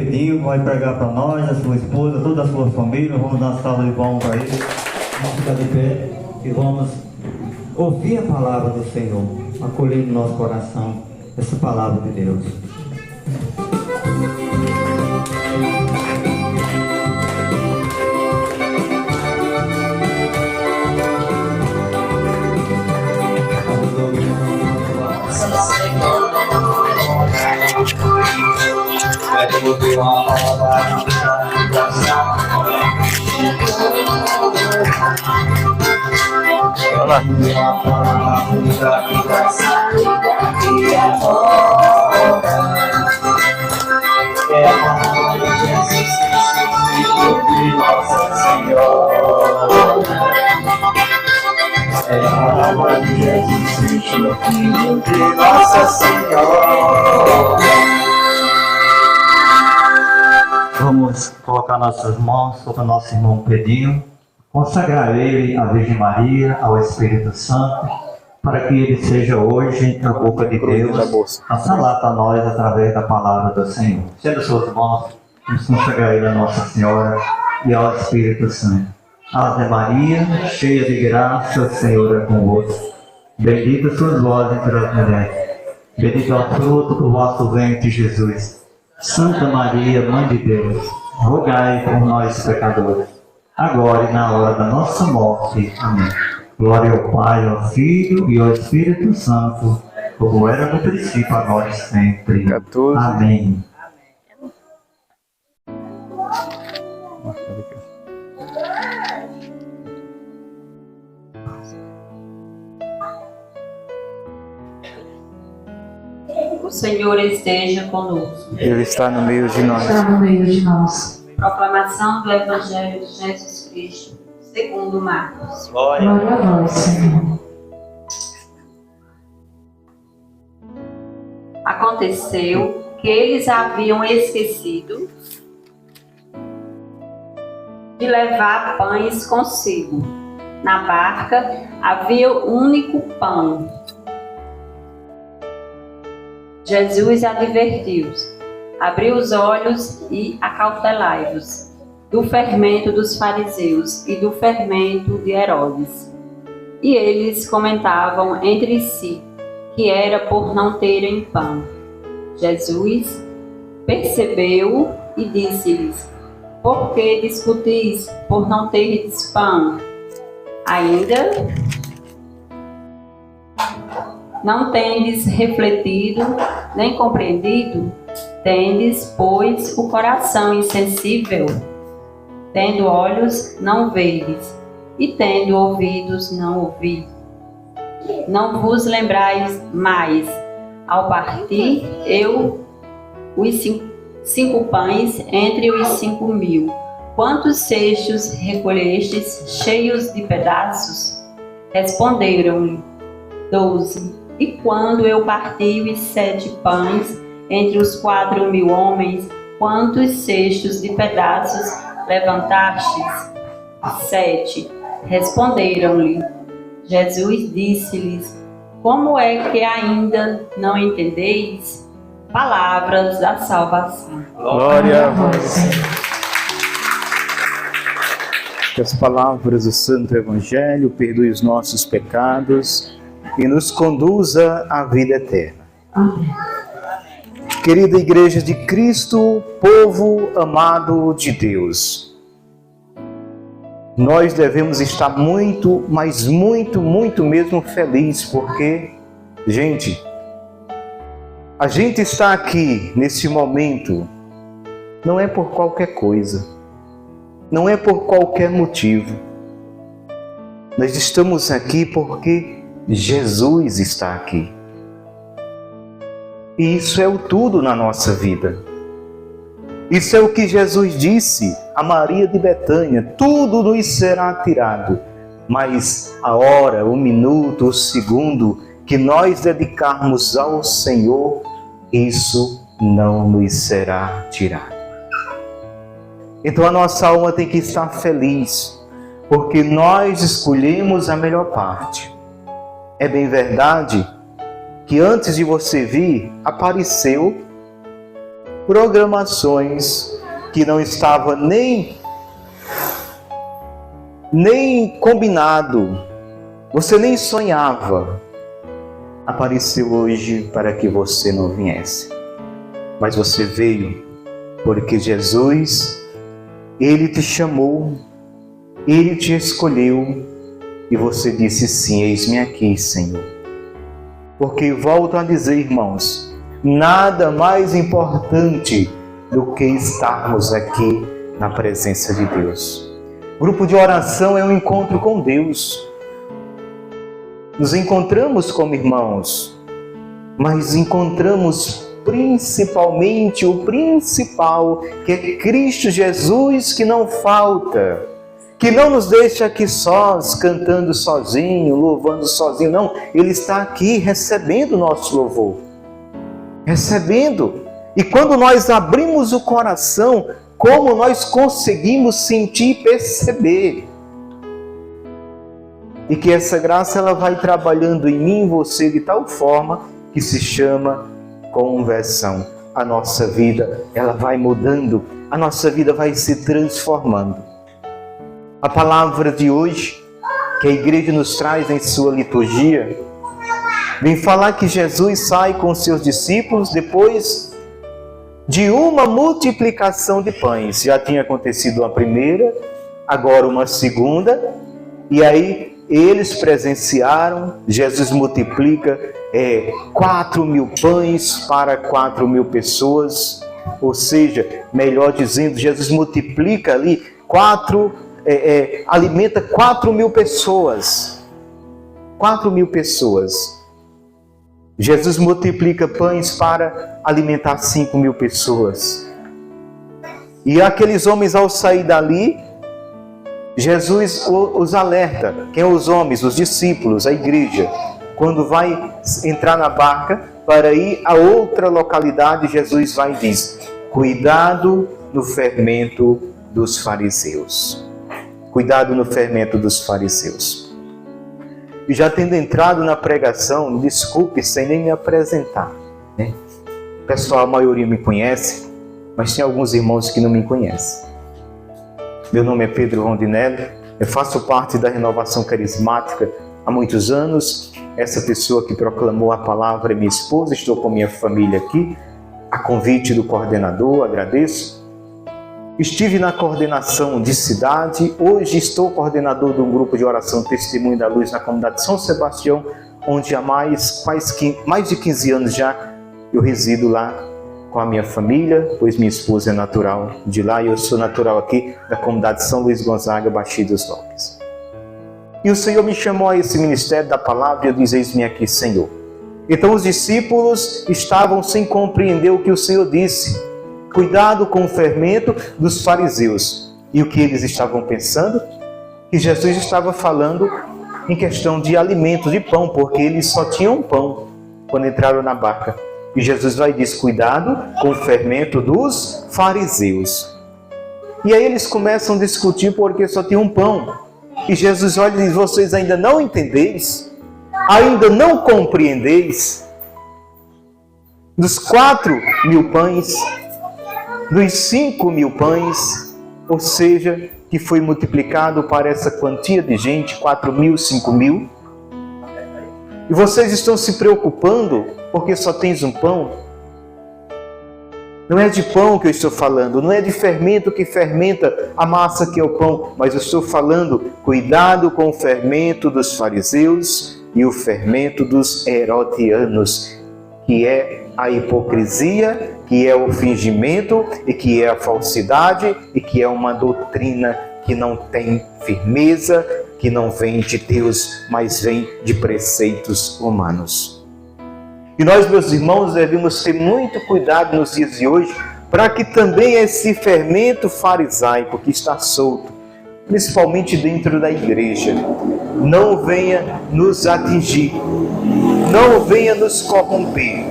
Pedinho vai pregar para nós, a sua esposa, toda a sua família. Vamos dar uma salva de palmas para ele. Vamos ficar de pé e vamos ouvir a palavra do Senhor, acolher no nosso coração essa palavra de Deus. Vamos ouvir uma palavra de oração. É a palavra de Jesus Cristo, Filho de Nossa Senhora. É a palavra de Jesus Cristo, Filho de Nossa Senhora. Vamos colocar nossas mãos sobre o nosso irmão Pedinho, consagrar ele à Virgem Maria, ao Espírito Santo, para que ele seja hoje a boca de Deus, a falar para nós através da palavra do Senhor. Estenda suas mãos, vamos consagrar ele a Nossa Senhora e ao Espírito Santo. Ave Maria, cheia de graça, o Senhor é convosco. Bendita sois vós entre as mulheres, bendito é o fruto do vosso ventre, Jesus. Santa Maria, Mãe de Deus, rogai por nós pecadores, agora e na hora da nossa morte. Amém. Glória ao Pai, ao Filho e ao Espírito Santo, como era no princípio, agora e sempre. 14. Amém. O Senhor esteja conosco. Ele está no meio de nós. Está no meio de nós. Proclamação do Evangelho de Jesus Cristo, segundo Marcos. Glória a vós, Senhor. Aconteceu que eles haviam esquecido de levar pães consigo. Na barca havia um único pão. Jesus advertiu-os: abriu os olhos e acautelai-vos do fermento dos fariseus e do fermento de Herodes. E eles comentavam entre si que era por não terem pão. Jesus percebeu e disse-lhes: por que discutis por não terdes pão? Ainda não tendes refletido, nem compreendido? Tendes, pois, o coração insensível? Tendo olhos, não vedes, e tendo ouvidos, não ouvis. Não vos lembrais mais, ao partir eu os 5 pães entre os 5.000. Quantos cestos recolhestes cheios de pedaços? Responderam-lhe: 12. E quando eu parti os 7 pães entre os 4.000 homens, quantos cestos de pedaços levantastes? 7. Responderam-lhe. Jesus disse-lhes: como é que ainda não entendeis? Palavras da salvação. Glória a vós, Senhor. Que as palavras do Santo Evangelho perdoe os nossos pecados e nos conduza à vida eterna. Amém. Querida Igreja de Cristo, povo amado de Deus, nós devemos estar muito, mas muito, muito mesmo feliz, porque, gente, a gente está aqui nesse momento não é por qualquer coisa, não é por qualquer motivo. Nós estamos aqui porque Jesus está aqui. E isso é o tudo na nossa vida. Isso é o que Jesus disse a Maria de Betânia: tudo nos será tirado, mas a hora, o minuto, o segundo que nós dedicarmos ao Senhor, isso não nos será tirado. Então a nossa alma tem que estar feliz, porque nós escolhemos a melhor parte. É bem verdade que antes de você vir, apareceu programações que não estava nem combinado, você nem sonhava, apareceu hoje para que você não viesse. Mas você veio porque Jesus, Ele te chamou, Ele te escolheu e você disse sim, eis-me aqui, Senhor. Porque volto a dizer, irmãos, nada mais importante do que estarmos aqui na presença de Deus. Grupo de oração é um encontro com Deus. Nos encontramos como irmãos, mas encontramos principalmente o principal, que é Cristo Jesus, que não falta, que não nos deixa aqui sós, cantando sozinho, louvando sozinho, não. Ele está aqui recebendo o nosso louvor, recebendo. E quando nós abrimos o coração, como nós conseguimos sentir e perceber. E que essa graça ela vai trabalhando em mim e você de tal forma que se chama conversão. A nossa vida ela vai mudando, a nossa vida vai se transformando. A palavra de hoje, que a igreja nos traz em sua liturgia, vem falar que Jesus sai com seus discípulos depois de uma multiplicação de pães. Já tinha acontecido uma primeira, agora uma segunda, e aí eles presenciaram, Jesus multiplica 4.000 pães para 4.000 pessoas, ou seja, melhor dizendo, Jesus multiplica ali, alimenta 4.000 pessoas. 4.000 pessoas. Jesus multiplica pães para alimentar 5.000 pessoas. E aqueles homens, ao sair dali, Jesus os alerta. Quem são os homens? Os discípulos, a igreja. Quando vai entrar na barca para ir a outra localidade, Jesus vai e diz: cuidado no fermento dos fariseus. Cuidado no fermento dos fariseus. E já tendo entrado na pregação, desculpe, sem nem me apresentar, né? Pessoal, a maioria me conhece, mas tem alguns irmãos que não me conhecem. Meu nome é Pedro Rondinelli, eu faço parte da Renovação Carismática há muitos anos. Essa pessoa que proclamou a palavra é minha esposa, estou com minha família aqui, a convite do coordenador, agradeço. Estive na coordenação de cidade, hoje estou coordenador de um grupo de oração Testemunho da Luz na comunidade de São Sebastião, onde há mais de 15 anos já eu resido lá com a minha família, pois minha esposa é natural de lá e eu sou natural aqui da comunidade de São Luís Gonzaga, Baixio dos Lopes. E o Senhor me chamou a esse ministério da palavra e eu disse: eis-me aqui, Senhor. Então os discípulos estavam sem compreender o que o Senhor disse. Cuidado com o fermento dos fariseus. E o que eles estavam pensando? Que Jesus estava falando em questão de alimento, de pão, porque eles só tinham pão quando entraram na barca. E Jesus vai e diz: cuidado com o fermento dos fariseus. E aí eles começam a discutir porque só tinham pão. E Jesus olha e diz: vocês ainda não entendeis? Ainda não compreendeis? Dos 4.000 pães, dos 5.000 pães, ou seja, que foi multiplicado para essa quantia de gente, 4.000, 5.000. E vocês estão se preocupando porque só tens um pão? Não é de pão que eu estou falando, não é de fermento que fermenta a massa que é o pão, mas eu estou falando, cuidado com o fermento dos fariseus e o fermento dos herodianos, que é a hipocrisia, que é o fingimento e que é a falsidade e que é uma doutrina que não tem firmeza, que não vem de Deus, mas vem de preceitos humanos. E nós, meus irmãos, devemos ter muito cuidado nos dias de hoje para que também esse fermento farisaico que está solto, principalmente dentro da igreja, não venha nos atingir, não venha nos corromper.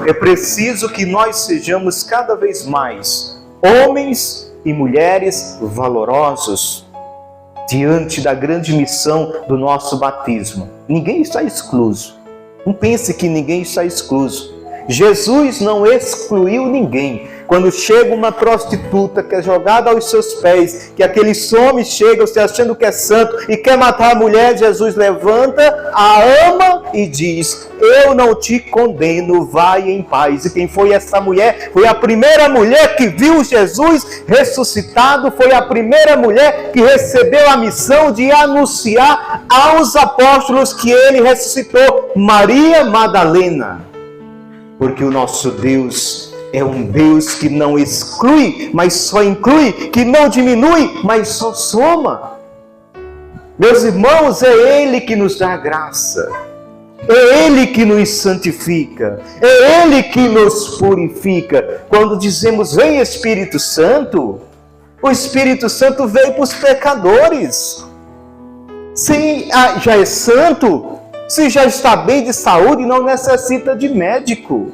É preciso que nós sejamos cada vez mais homens e mulheres valorosos diante da grande missão do nosso batismo. Ninguém está excluso. Não pense que ninguém está excluso. Jesus não excluiu ninguém. Quando chega uma prostituta que é jogada aos seus pés, que aqueles homens chegam se achando que é santo e quer matar a mulher, Jesus levanta, a ama e diz: eu não te condeno, vai em paz. E quem foi essa mulher? Foi a primeira mulher que viu Jesus ressuscitado, foi a primeira mulher que recebeu a missão de anunciar aos apóstolos que ele ressuscitou, Maria Madalena. Porque o nosso Deus é um Deus que não exclui, mas só inclui, que não diminui, mas só soma. Meus irmãos, é Ele que nos dá graça, é Ele que nos santifica, é Ele que nos purifica. Quando dizemos vem Espírito Santo, o Espírito Santo veio para os pecadores. Se já é santo, se já está bem de saúde, não necessita de médico.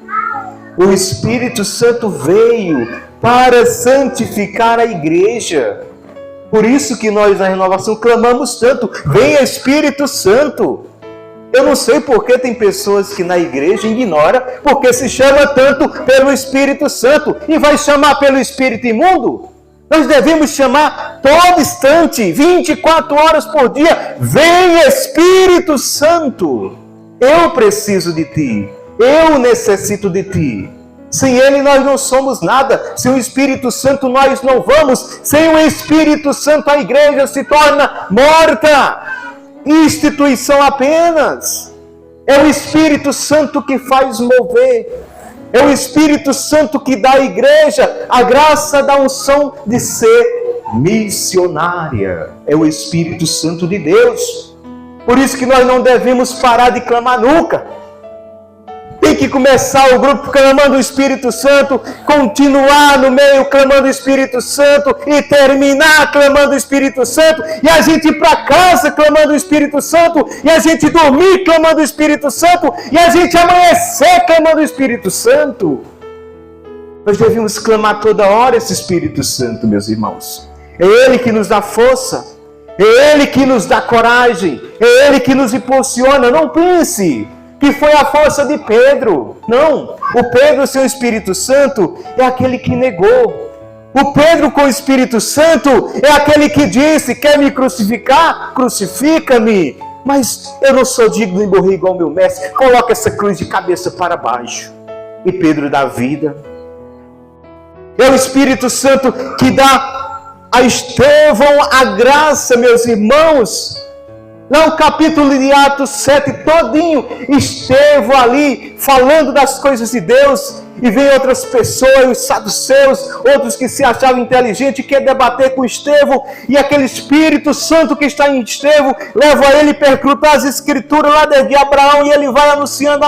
O Espírito Santo veio para santificar a igreja. Por isso que nós na renovação clamamos tanto: venha Espírito Santo. Eu não sei por que tem pessoas que na igreja ignoram porque se chama tanto pelo Espírito Santo e vai chamar pelo Espírito imundo. Nós devemos chamar todo instante, 24 horas por dia: vem Espírito Santo. Eu preciso de ti. Eu necessito de ti. Sem Ele nós não somos nada. Sem o Espírito Santo nós não vamos. Sem o Espírito Santo a igreja se torna morta. Instituição apenas. É o Espírito Santo que faz mover. É o Espírito Santo que dá à igreja a graça da unção de ser missionária. É o Espírito Santo de Deus. Por isso que nós não devemos parar de clamar nunca. Tem que começar o grupo clamando o Espírito Santo, continuar no meio clamando o Espírito Santo e terminar clamando o Espírito Santo, e a gente ir para casa clamando o Espírito Santo, e a gente dormir clamando o Espírito Santo, e a gente amanhecer clamando o Espírito Santo. Nós devemos clamar toda hora esse Espírito Santo, meus irmãos. É Ele que nos dá força, é Ele que nos dá coragem, é Ele que nos impulsiona. Não pense que foi a força de Pedro. Não, o Pedro sem o Espírito Santo é aquele que negou. O Pedro com o Espírito Santo é aquele que disse: quer me crucificar? Crucifica-me. Mas eu não sou digno de morrer igual meu mestre. Coloca essa cruz de cabeça para baixo. E Pedro dá vida. É o Espírito Santo que dá a Estevão a graça, meus irmãos. Lá no capítulo de Atos 7 todinho, Estevão ali falando das coisas de Deus, e vem outras pessoas, os saduceus, outros que se achavam inteligentes, quer debater com Estevão, e aquele Espírito Santo que está em Estevão leva ele a percrutar as escrituras lá desde Abraão, e ele vai anunciando,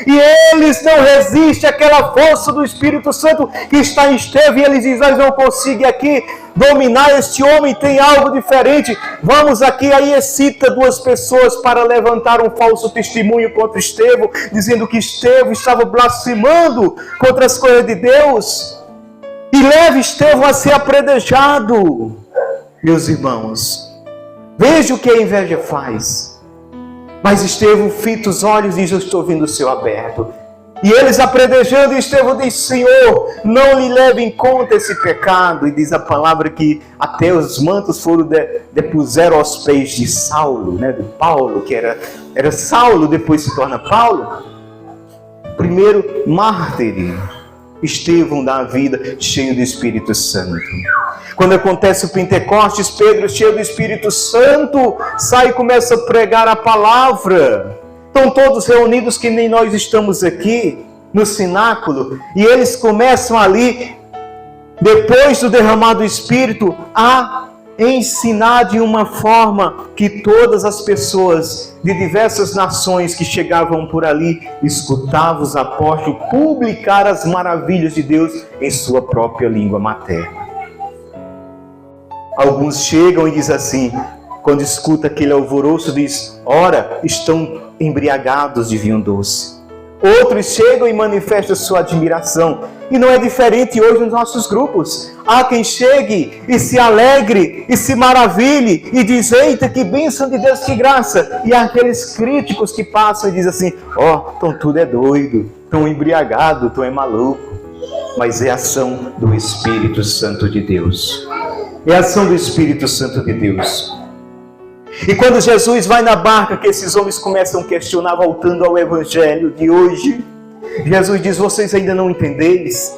e eles não resistem àquela força do Espírito Santo que está em Estevão, e eles dizem: nós não conseguimos aqui dominar este homem, tem algo diferente, vamos aqui. Aí cita duas pessoas para levantar um falso testemunho contra Estevão, dizendo que Estevão estava blasfemando contra as coisas de Deus, e leva Estevão a ser apredejado. Meus irmãos, veja o que a inveja faz. Mas Estevão fita os olhos e diz: eu estou vendo o céu aberto. E eles apredejando, Estevão diz: Senhor, não lhe leve em conta esse pecado. E diz a palavra que até os mantos foram depuseram aos pés de Saulo, de Paulo, que era Saulo, depois se torna Paulo. Primeiro mártir, Estevão dá a vida cheio do Espírito Santo. Quando acontece o Pentecostes, Pedro, cheio do Espírito Santo, sai e começa a pregar a palavra. Estão todos reunidos, que nem nós estamos aqui no cenáculo, e eles começam ali, depois do derramar do Espírito, a ensinar de uma forma que todas as pessoas de diversas nações que chegavam por ali escutavam os apóstolos publicar as maravilhas de Deus em sua própria língua materna. Alguns chegam e dizem assim, quando escuta aquele alvoroço, diz: ora, estão embriagados de vinho doce. Outros chegam e manifestam sua admiração. E não é diferente hoje nos nossos grupos. Há quem chegue e se alegre e se maravilhe e diz: eita, que bênção de Deus, que graça. E há aqueles críticos que passam e dizem assim: ó, então tudo é doido, tão embriagado, tão é maluco. mas é a ação do Espírito Santo de Deus. É a ação do Espírito Santo de Deus. E quando Jesus vai na barca, que esses homens começam a questionar, voltando ao Evangelho de hoje, Jesus diz: vocês ainda não entendeis?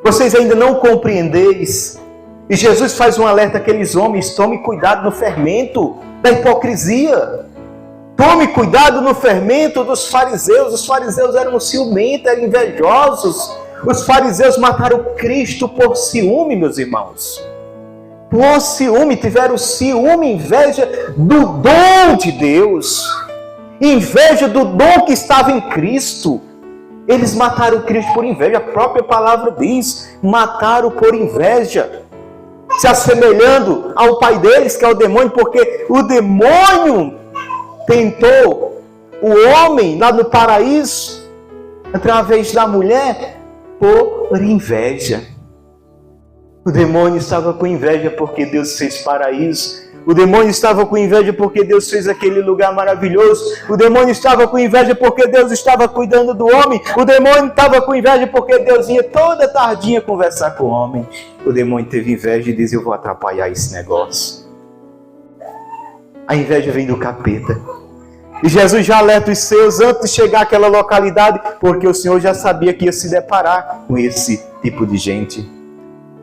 Vocês ainda não compreendeis? E Jesus faz um alerta àqueles homens: tome cuidado no fermento da hipocrisia. Tome cuidado no fermento dos fariseus. Os fariseus eram ciumentos, eram invejosos. Os fariseus mataram Cristo por ciúme, meus irmãos. Por ciúme, tiveram ciúme, inveja do dom de Deus. Inveja do dom que estava em Cristo. Eles mataram Cristo por inveja. A própria palavra diz: mataram por inveja. Se assemelhando ao pai deles, que é o demônio, porque o demônio tentou o homem lá no paraíso, através da mulher, por inveja. O demônio estava com inveja porque Deus fez paraíso. O demônio estava com inveja porque Deus fez aquele lugar maravilhoso. O demônio estava com inveja porque Deus estava cuidando do homem. O demônio estava com inveja porque Deus ia toda tardinha conversar com o homem. O demônio teve inveja e disse: eu vou atrapalhar esse negócio. A inveja vem do capeta. E Jesus já alerta os seus antes de chegar àquela localidade, porque o Senhor já sabia que ia se deparar com esse tipo de gente.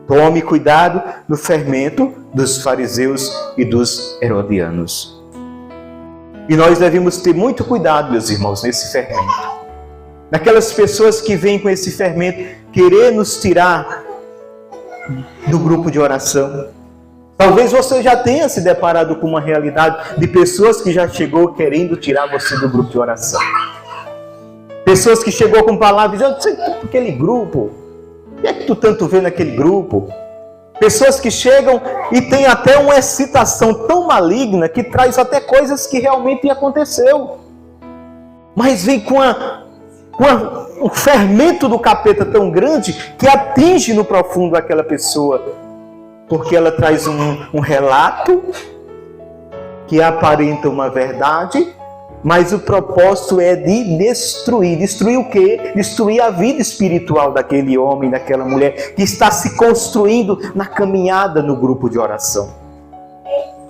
Tome cuidado no fermento dos fariseus e dos herodianos. E nós devemos ter muito cuidado, meus irmãos, nesse fermento. Daquelas pessoas que vêm com esse fermento querer nos tirar do grupo de oração. Talvez você já tenha se deparado com uma realidade de pessoas que já chegou querendo tirar você do grupo de oração. Pessoas que chegou com palavras: eu sei aquele grupo, o que é que tu tanto vê naquele grupo? Pessoas que chegam e tem até uma excitação tão maligna que traz até coisas que realmente aconteceu. Mas vem com um fermento do capeta tão grande que atinge no profundo aquela pessoa. Porque ela traz um relato que aparenta uma verdade, mas o propósito é de destruir. Destruir o quê? Destruir a vida espiritual daquele homem, daquela mulher que está se construindo na caminhada no grupo de oração.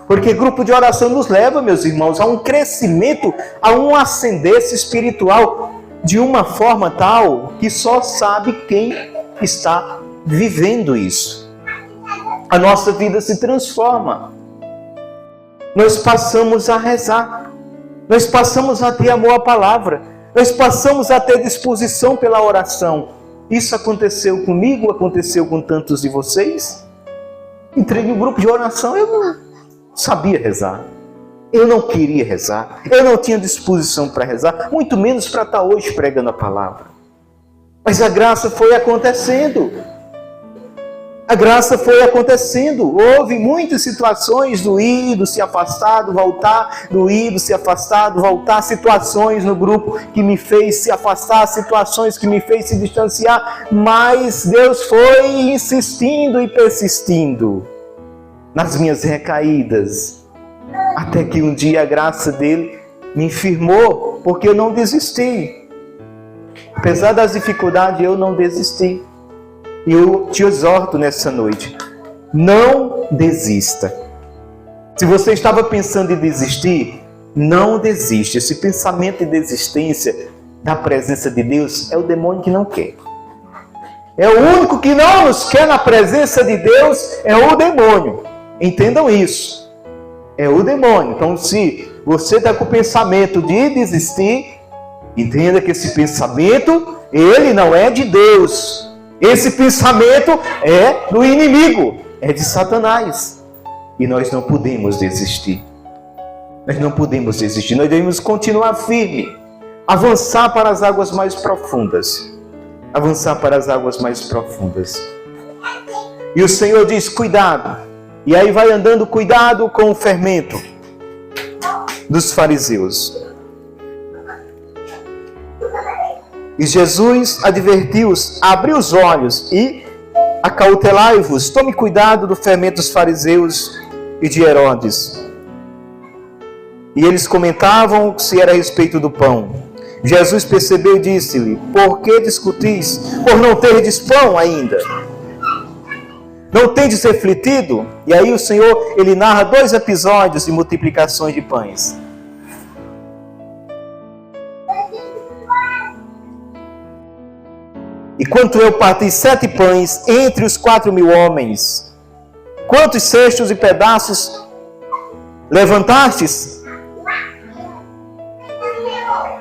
Porque grupo de oração nos leva, meus irmãos, a um crescimento, a um ascendência espiritual de uma forma tal que só sabe quem está vivendo isso. A nossa vida se transforma. Nós passamos a rezar. Nós passamos a ter amor à palavra. Nós passamos a ter disposição pela oração. Isso aconteceu comigo, aconteceu com tantos de vocês. Entrei no grupo de oração, eu não sabia rezar. Eu não queria rezar. Eu não tinha disposição para rezar, muito menos para estar hoje pregando a palavra. Mas a graça foi acontecendo. A graça foi acontecendo. Houve muitas situações do ir, do se afastar, do voltar, do ir, do se afastar, do voltar, situações no grupo que me fez se afastar, situações que me fez se distanciar, mas Deus foi insistindo e persistindo nas minhas recaídas, até que um dia a graça dele me firmou, porque eu não desisti. Apesar das dificuldades, eu não desisti. E eu te exorto nessa noite: não desista. Se você estava pensando em desistir, não desista. Esse pensamento de desistência da presença de Deus é o demônio que não quer. É o único que não nos quer na presença de Deus, é o demônio. Entendam isso. É o demônio. Então, se você está com o pensamento de desistir, entenda que esse pensamento, ele não é de Deus. Esse pensamento é do inimigo, é de Satanás. E nós não podemos desistir. Nós não podemos desistir. Nós devemos continuar firme, avançar para as águas mais profundas. Avançar para as águas mais profundas. E o Senhor diz: cuidado. E aí vai andando, cuidado com o fermento dos fariseus. E Jesus advertiu-os: abriu os olhos e acautelai-vos, tome cuidado do fermento dos fariseus e de Herodes. E eles comentavam se era a respeito do pão. Jesus percebeu e disse-lhe: por que discutis? Por não terdes pão ainda? Não tendes refletido? E aí o Senhor, ele narra 2 episódios de multiplicações de pães. E quanto eu parti 7 pães entre os 4.000 homens, quantos cestos e pedaços levantastes?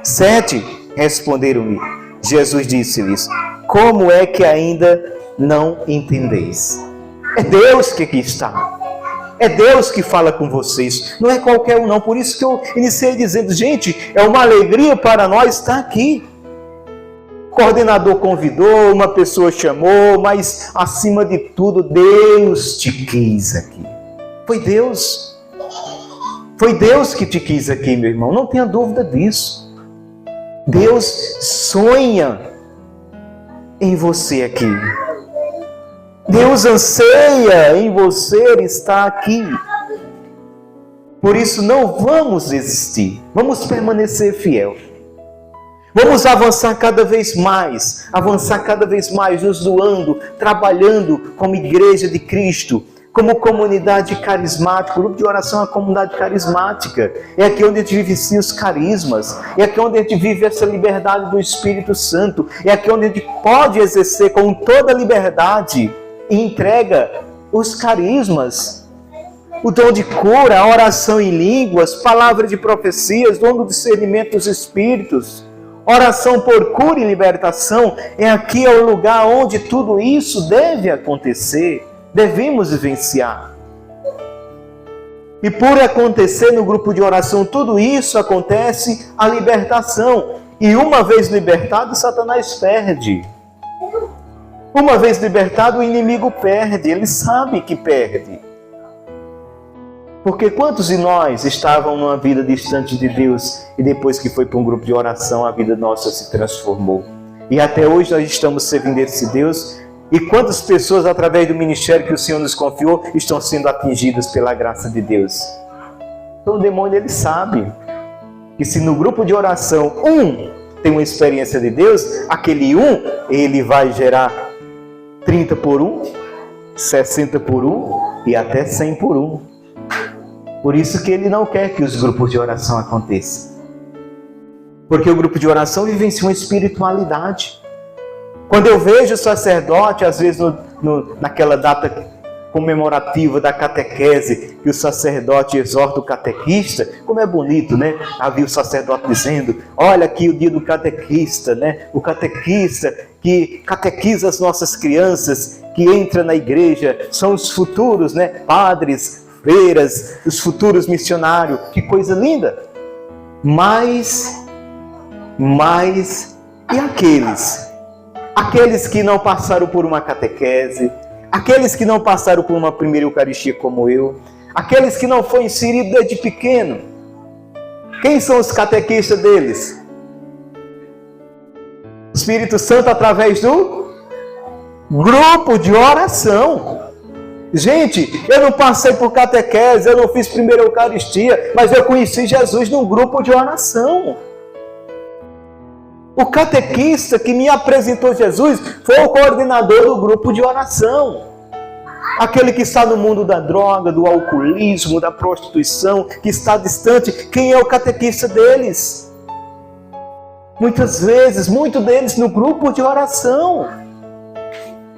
7, responderam-lhe. Jesus disse-lhes: como é que ainda não entendeis? É Deus que aqui está. É Deus que fala com vocês. Não é qualquer um não. Por isso que eu iniciei dizendo, gente, é uma alegria para nós estar aqui. O coordenador convidou, uma pessoa chamou, mas acima de tudo, Deus te quis aqui. Foi Deus. Foi Deus que te quis aqui, meu irmão. Não tenha dúvida disso. Deus sonha em você aqui. Deus anseia em você estar aqui. Por isso não vamos desistir. Vamos permanecer fiel. Vamos avançar cada vez mais. Avançar cada vez mais, nos doando, trabalhando como igreja de Cristo, como comunidade carismática. O grupo de oração é uma comunidade carismática. É aqui onde a gente vive sim os carismas. É aqui onde a gente vive essa liberdade do Espírito Santo. É aqui onde a gente pode exercer com toda liberdade e entrega os carismas. O dom de cura, a oração em línguas, palavra de profecias, dom do discernimento dos espíritos. Oração por cura e libertação. É aqui o lugar onde tudo isso deve acontecer. Devemos vivenciar. E por acontecer no grupo de oração tudo isso, acontece a libertação. E uma vez libertado, Satanás perde. Uma vez libertado, o inimigo perde. Ele sabe que perde. Porque quantos de nós estavam numa vida distante de Deus e depois que foi para um grupo de oração, a vida nossa se transformou. E até hoje nós estamos servindo esse Deus. E quantas pessoas, através do ministério que o Senhor nos confiou, estão sendo atingidas pela graça de Deus? Então o demônio, ele sabe que se no grupo de oração tem uma experiência de Deus, aquele ele vai gerar 30 por 60 por e até 100 por 1. Por isso que ele não quer que os grupos de oração aconteçam. Porque o grupo de oração vivencia uma espiritualidade. Quando eu vejo o sacerdote, às vezes naquela data comemorativa da catequese, que o sacerdote exorta o catequista, como é bonito, né? Havia o sacerdote dizendo, olha aqui o dia do catequista, né? O catequista que catequiza as nossas crianças, que entra na igreja, são os futuros, né? Padres, freiras, os futuros missionários, que coisa linda! Mas e aqueles que não passaram por uma catequese, aqueles que não passaram por uma primeira Eucaristia como eu, aqueles que não foram inseridos desde pequeno, quem são os catequistas deles? O Espírito Santo através do grupo de oração. Gente, eu não passei por catequese, eu não fiz primeira Eucaristia, mas eu conheci Jesus num grupo de oração. O catequista que me apresentou Jesus foi o coordenador do grupo de oração. Aquele que está no mundo da droga, do alcoolismo, da prostituição, que está distante, quem é o catequista deles? Muitas vezes, muitos deles no grupo de oração.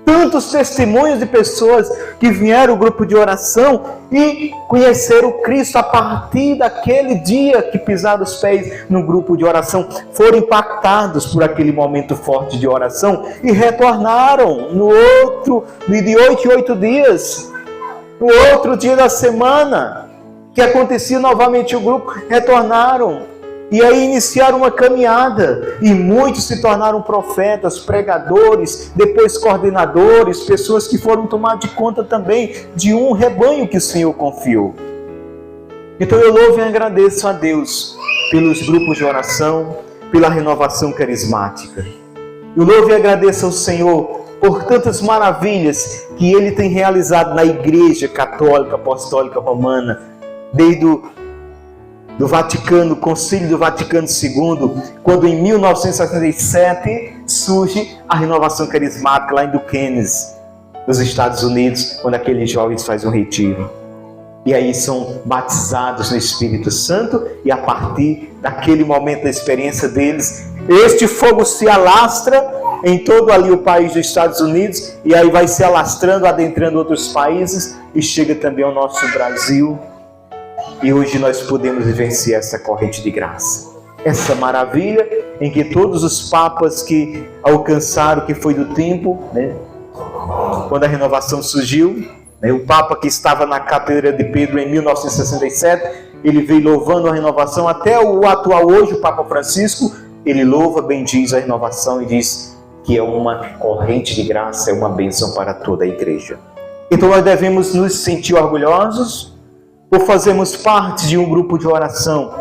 Tantos testemunhos de pessoas que vieram ao grupo de oração e conheceram Cristo a partir daquele dia que pisaram os pés no grupo de oração, foram impactados por aquele momento forte de oração e retornaram de 8 em 8 dias, no outro dia da semana, que acontecia novamente o grupo, retornaram. E aí iniciaram uma caminhada, e muitos se tornaram profetas, pregadores, depois coordenadores, pessoas que foram tomar de conta também de um rebanho que o Senhor confiou. Então eu louvo e agradeço a Deus pelos grupos de oração, pela renovação carismática. Eu louvo e agradeço ao Senhor por tantas maravilhas que Ele tem realizado na Igreja Católica Apostólica Romana, desde do Vaticano, Concílio do Vaticano II, quando em 1977 surge a renovação carismática lá em Duquesne, nos Estados Unidos, quando aqueles jovens fazem um retiro. E aí são batizados no Espírito Santo, e a partir daquele momento da experiência deles, este fogo se alastra em todo ali o país dos Estados Unidos, e aí vai se alastrando, adentrando outros países, e chega também ao nosso Brasil. E hoje nós podemos vivenciar essa corrente de graça, essa maravilha em que todos os papas que alcançaram o que foi do tempo, né? Quando a renovação surgiu, né? O Papa que estava na Catedral de Pedro em 1967, ele veio louvando a renovação, até o atual hoje, o Papa Francisco, ele louva, bendiz a renovação e diz que é uma corrente de graça, é uma bênção para toda a igreja. Então nós devemos nos sentir orgulhosos por fazermos parte de um grupo de oração.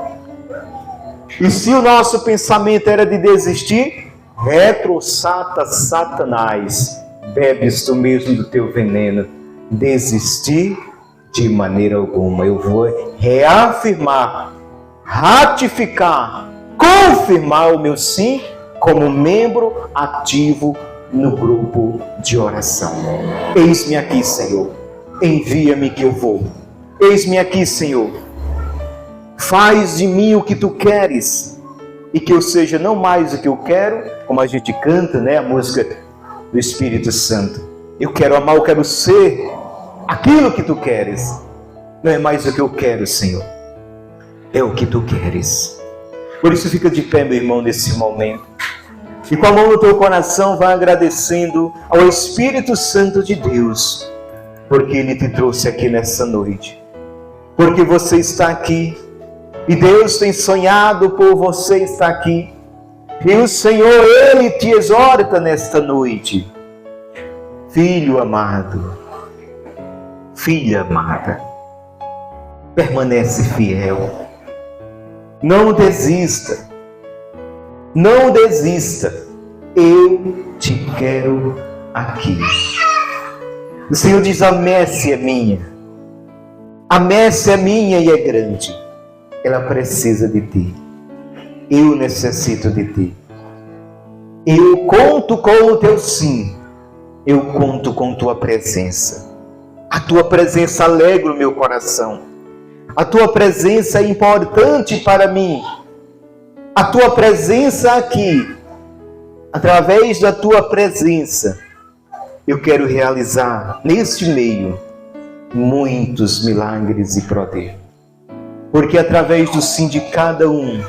E se o nosso pensamento era de desistir, retrossata Satanás, bebes tu mesmo do teu veneno. Desistir de maneira alguma. Eu vou reafirmar, ratificar, confirmar o meu sim como membro ativo no grupo de oração. Eis-me aqui, Senhor. Envia-me que eu vou. Eis-me aqui, Senhor. Faz de mim o que tu queres, e que eu seja não mais o que eu quero, como a gente canta, né, a música do Espírito Santo. Eu quero amar, eu quero ser aquilo que tu queres. Não é mais o que eu quero, Senhor, é o que tu queres. Por isso fica de pé, meu irmão, nesse momento, e com a mão no teu coração vai agradecendo ao Espírito Santo de Deus, porque Ele te trouxe aqui nessa noite, porque você está aqui, e Deus tem sonhado por você estar aqui, e o Senhor, Ele te exorta nesta noite. Filho amado, filha amada, permanece fiel, não desista, não desista, eu te quero aqui. O Senhor diz: a messe é minha, a messe é minha e é grande, ela precisa de ti, eu necessito de ti, eu conto com o teu sim, eu conto com tua presença. A tua presença alegra o meu coração, a tua presença é importante para mim, a tua presença aqui, através da tua presença, eu quero realizar neste meio muitos milagres e prodígios, porque através do sim de cada um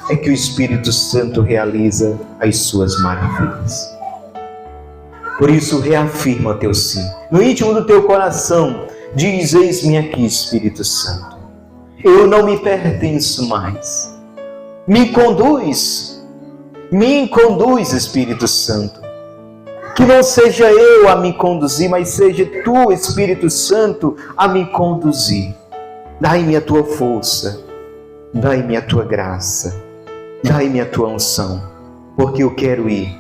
é que o Espírito Santo realiza as suas maravilhas. Por isso reafirma teu sim, no íntimo do teu coração, diz: eis-me aqui, Espírito Santo, eu não me pertenço mais, me conduz, Espírito Santo, que não seja eu a me conduzir, mas seja tu, Espírito Santo, a me conduzir. Dai-me a tua força, dai-me a tua graça, dai-me a tua unção, porque eu quero ir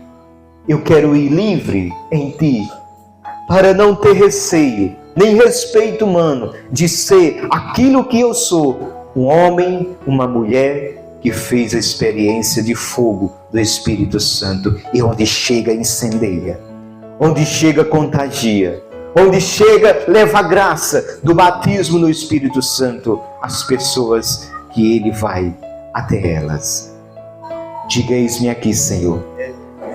livre em ti, para não ter receio, nem respeito humano, de ser aquilo que eu sou, um homem, uma mulher, que fez a experiência de fogo do Espírito Santo, e onde chega incendeia, onde chega contagia, onde chega leva a graça do batismo no Espírito Santo às pessoas que Ele vai até elas. Diga: eis-me aqui, Senhor,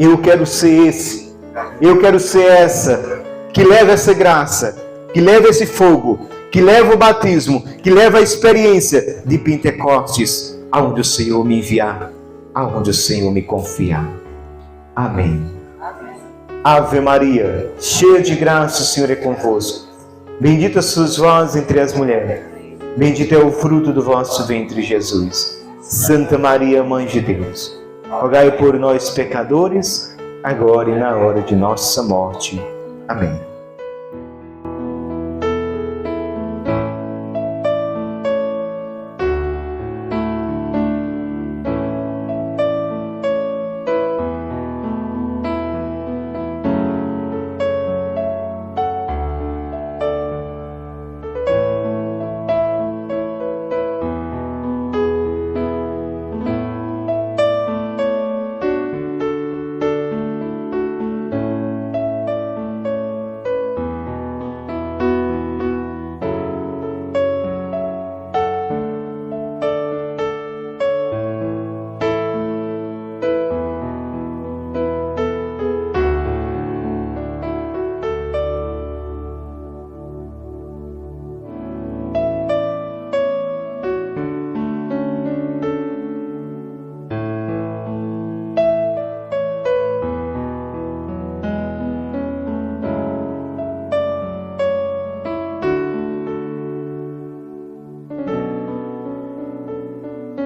eu quero ser esse, eu quero ser essa, que leva essa graça, que leva esse fogo, que leva o batismo, que leva a experiência de Pentecostes, aonde o Senhor me enviar, aonde o Senhor me confiar. Amém. Ave Maria, cheia de graça, o Senhor é convosco. Bendita sois vós entre as mulheres, bendito é o fruto do vosso ventre, Jesus. Santa Maria, Mãe de Deus, rogai por nós, pecadores, agora e na hora de nossa morte. Amém.